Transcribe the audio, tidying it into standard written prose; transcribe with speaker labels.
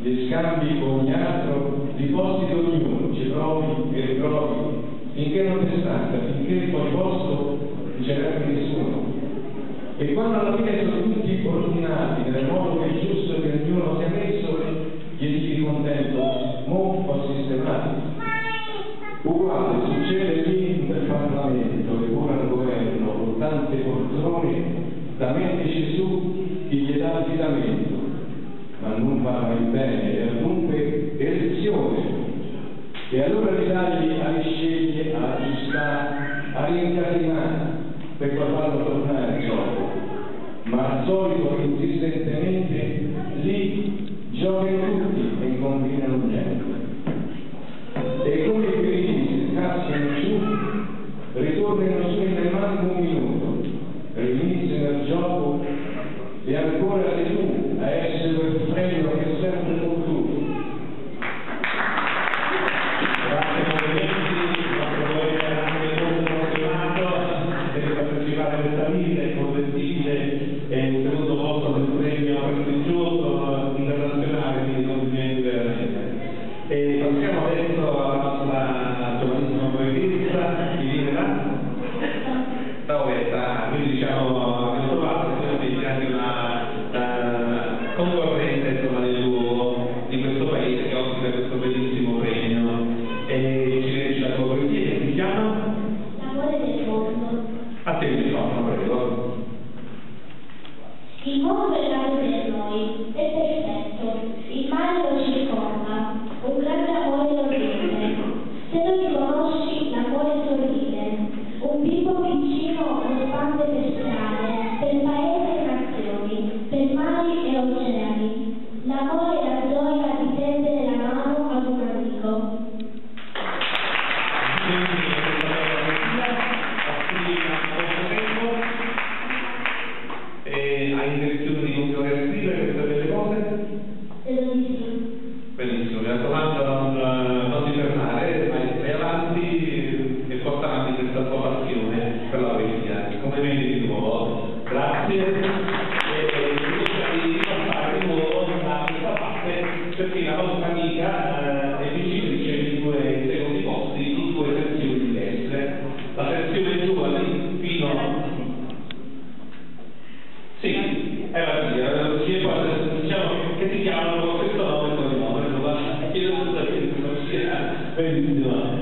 Speaker 1: gli scambi con ogni altro, li posti di ognuno, ci provi e riprovi, finché non ti stanca, finché fuori posto non c'è neanche nessuno. E quando alla fine sono tutti ordinati nel modo che è giusto che ognuno sia messo, gli dici contento, mo ho sistemati. Uguale succede lì nel Parlamento, che ora il governo, con tante poltrone, da me Gesù chi gli dà affidamento, ma non va mai bene, è dunque elezione. E allora l'Italia a risceglie, a aggiustare, a rincasinare, per poi farlo tornare in gioco. Ma al solito, insistentemente, lì giocano tutti e combinano niente. E come i feriti si scassano giù, ritornano su in manco un minuto, riniziano il gioco e ancora sei tu a essere quel premio che è sempre concluso.
Speaker 2: Grazie complimenti, il nostro collega era anche molto emozionato per partecipare a questa visita, è convertibile, è il secondo posto del premio prestigioso internazionale, quindi complimenti veramente. E passiamo adesso alla nostra giovanissima poetessa, Irina Tauvetta, quindi diciamo abbiamo trovato anche una concorrente insomma, nel luogo di questo paese che ospita questo bellissimo premio e ci legge la tua poesia che si chiama?
Speaker 3: L'amore del mondo.
Speaker 2: A te il microfono, prego.
Speaker 3: Il mondo è grande per noi, è perfetto, il mare lo circonda, un grande amore sorride. Se non ti conosci, l'amore sorride. Un bimbo piccino lo spande per strade, per paesi e nazioni, per mari e oceani. L'amore è la gioia di tendere la mano ad un amico.
Speaker 2: Hai intenzione di continuare a scrivere queste belle cose?
Speaker 3: Credo di sì.
Speaker 2: Benissimo, mi raccomando non ti fermare, vai avanti e porta avanti questa tua passione per la poesia, come vedi di nuovo. Grazie e invece di ripassare di nuovo da questa parte perché la nostra amica è vincitrice di due secondi posti in due sezioni diverse. La sezione giovani fino a sì, è la diciamo che si chiamano con questo nome e cognome, chiedo scusa che non sia benissimo.